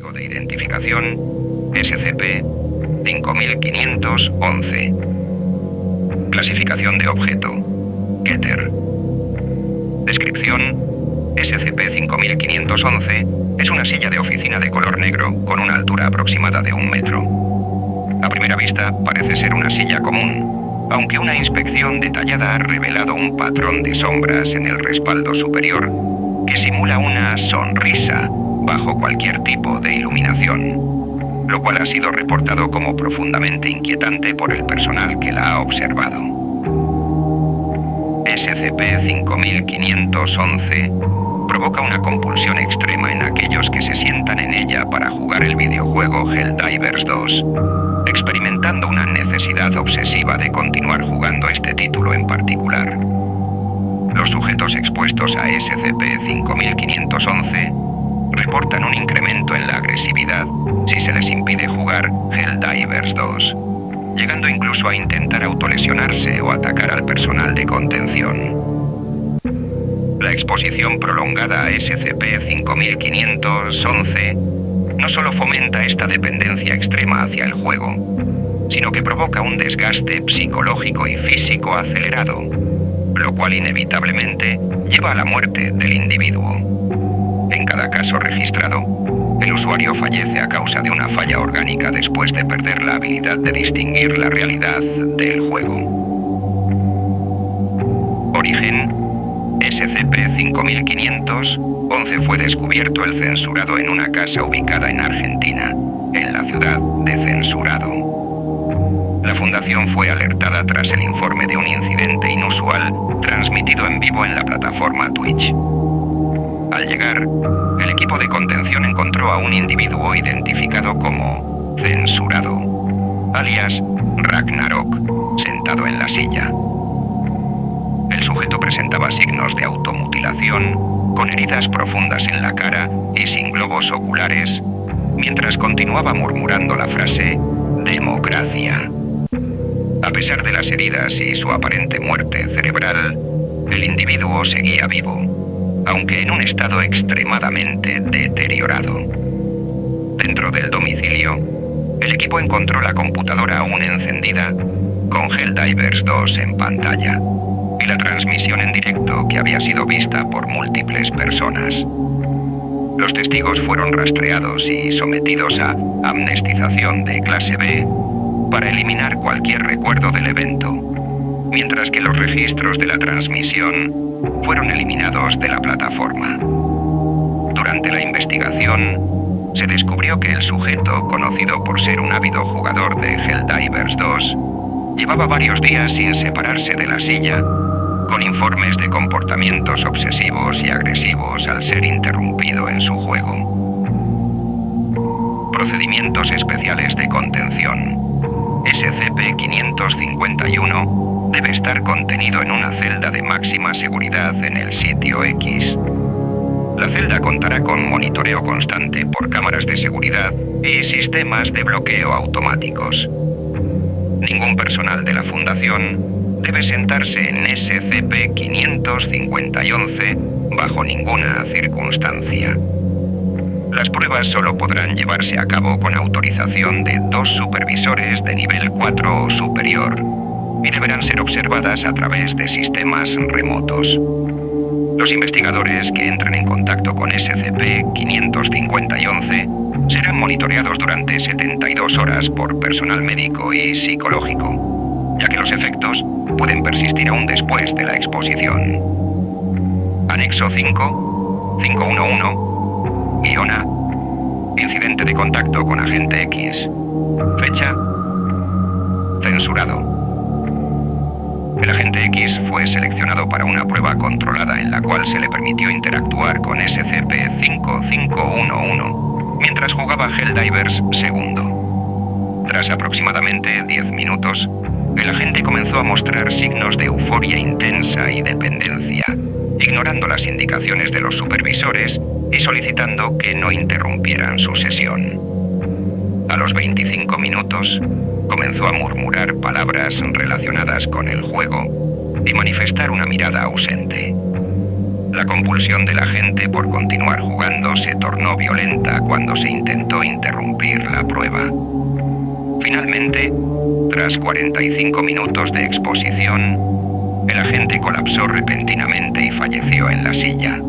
Código de identificación SCP-5511. Clasificación de objeto Keter. Descripción: SCP-5511 es una silla de oficina de color negro con una altura aproximada de 1 metro. A primera vista parece ser una silla común, aunque una inspección detallada ha revelado un patrón de sombras en el respaldo superior que simula una sonrisa bajo cualquier tipo de iluminación, lo cual ha sido reportado como profundamente inquietante por el personal que la ha observado. SCP-5511 provoca una compulsión extrema en aquellos que se sientan en ella para jugar el videojuego Helldivers 2, experimentando una necesidad obsesiva de continuar jugando este título en particular. Los sujetos expuestos a SCP-5511 reportan un incremento en la agresividad si se les impide jugar Helldivers 2, llegando incluso a intentar autolesionarse o atacar al personal de contención. La exposición prolongada a SCP-5511 no solo fomenta esta dependencia extrema hacia el juego, sino que provoca un desgaste psicológico y físico acelerado, lo cual inevitablemente lleva a la muerte del individuo. En cada caso registrado, el usuario fallece a causa de una falla orgánica después de perder la habilidad de distinguir la realidad del juego. Origen: SCP-5511 fue descubierto el censurado en una casa ubicada en Argentina, en la ciudad de Censurado. La fundación fue alertada tras el informe de un incidente inusual transmitido en vivo en la plataforma Twitch. Al llegar, el equipo de contención encontró a un individuo identificado como Censurado, alias Ragnarok, sentado en la silla. El sujeto presentaba signos de automutilación, con heridas profundas en la cara y sin globos oculares, mientras continuaba murmurando la frase «democracia». A pesar de las heridas y su aparente muerte cerebral, el individuo seguía vivo, aunque en un estado extremadamente deteriorado. Dentro del domicilio, el equipo encontró la computadora aún encendida, con Helldivers 2 en pantalla, y la transmisión en directo que había sido vista por múltiples personas. Los testigos fueron rastreados y sometidos a amnestización de clase B para eliminar cualquier recuerdo del evento, mientras que los registros de la transmisión fueron eliminados de la plataforma. Durante la investigación, se descubrió que el sujeto, conocido por ser un ávido jugador de Helldivers 2, llevaba varios días sin separarse de la silla, con informes de comportamientos obsesivos y agresivos al ser interrumpido en su juego. Procedimientos especiales de contención. SCP-551 debe estar contenido en una celda de máxima seguridad en el sitio X. La celda contará con monitoreo constante por cámaras de seguridad y sistemas de bloqueo automáticos. Ningún personal de la Fundación debe sentarse en SCP-551 bajo ninguna circunstancia. Las pruebas solo podrán llevarse a cabo con autorización de 2 supervisores de nivel 4 o superior y deberán ser observadas a través de sistemas remotos. Los investigadores que entren en contacto con SCP-551 serán monitoreados durante 72 horas por personal médico y psicológico, ya que los efectos pueden persistir aún después de la exposición. Anexo 5, 511-A. Incidente de contacto con agente X. Fecha: censurado. El agente X fue seleccionado para una prueba controlada en la cual se le permitió interactuar con SCP-5511 mientras jugaba Helldivers 2. Tras aproximadamente 10 minutos, el agente comenzó a mostrar signos de euforia intensa y dependencia, ignorando las indicaciones de los supervisores y solicitando que no interrumpieran su sesión. A los 25 minutos, comenzó a murmurar palabras relacionadas con el juego y manifestar una mirada ausente. La compulsión de la gente por continuar jugando se tornó violenta cuando se intentó interrumpir la prueba. Finalmente, tras 45 minutos de exposición, el agente colapsó repentinamente y falleció en la silla.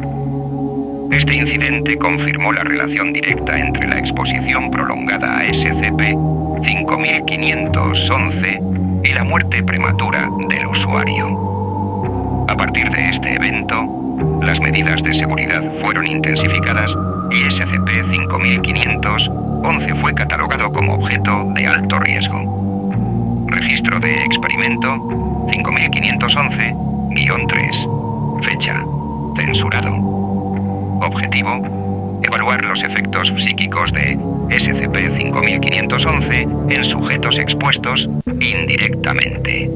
Este incidente confirmó la relación directa entre la exposición prolongada a SCP-5511 y la muerte prematura del usuario. A partir de este evento, las medidas de seguridad fueron intensificadas y SCP-5511 fue catalogado como objeto de alto riesgo. Registro de experimento 5511-3. Fecha. Censurado. Objetivo: evaluar los efectos psíquicos de SCP-5511 en sujetos expuestos indirectamente.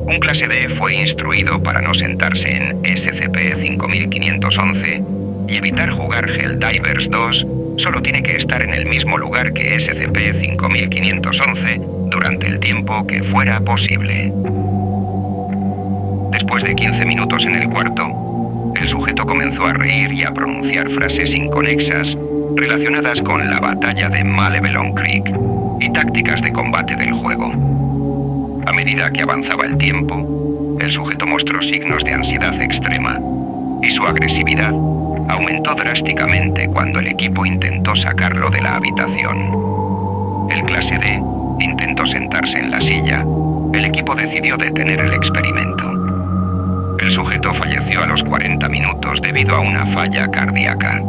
Un clase D fue instruido para no sentarse en SCP-5511 y evitar jugar Helldivers 2. Solo tiene que estar en el mismo lugar que SCP-5511 durante el tiempo que fuera posible. Después de 15 minutos en el cuarto, el sujeto comenzó a reír y a pronunciar frases inconexas relacionadas con la batalla de Malevelon Creek y tácticas de combate del juego. A medida que avanzaba el tiempo, el sujeto mostró signos de ansiedad extrema y su agresividad aumentó drásticamente cuando el equipo intentó sacarlo de la habitación. El clase D intentó sentarse en la silla. El equipo decidió detener el experimento. El sujeto falleció a los 40 minutos debido a una falla cardíaca.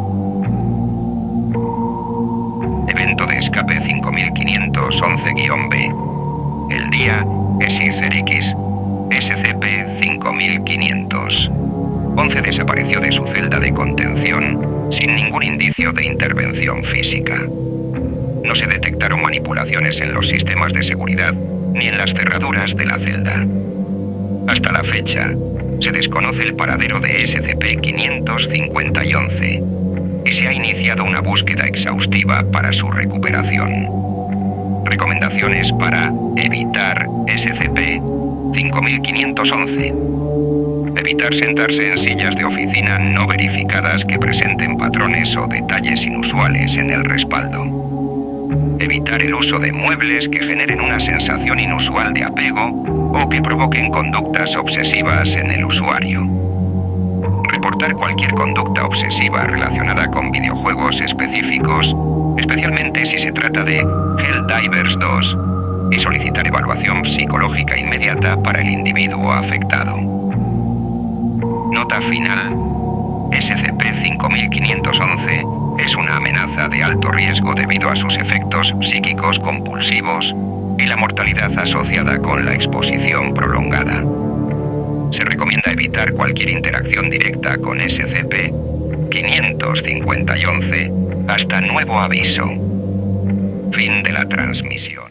Evento de escape 5511-B. El día SICERX SCP-5500. 11 desapareció de su celda de contención sin ningún indicio de intervención física. No se detectaron manipulaciones en los sistemas de seguridad ni en las cerraduras de la celda. Hasta la fecha, se desconoce el paradero de SCP-550-11 y se ha iniciado una búsqueda exhaustiva para su recuperación. Recomendaciones para evitar SCP-5511. Evitar sentarse en sillas de oficina no verificadas que presenten patrones o detalles inusuales en el respaldo. Evitar el uso de muebles que generen una sensación inusual de apego o que provoquen conductas obsesivas en el usuario. Reportar cualquier conducta obsesiva relacionada con videojuegos específicos, especialmente si se trata de Helldivers 2, y solicitar evaluación psicológica inmediata para el individuo afectado. Nota final: SCP-5511 es una amenaza de alto riesgo debido a sus efectos psíquicos compulsivos y la mortalidad asociada con la exposición prolongada. Se recomienda evitar cualquier interacción directa con SCP-550-11 hasta nuevo aviso. Fin de la transmisión.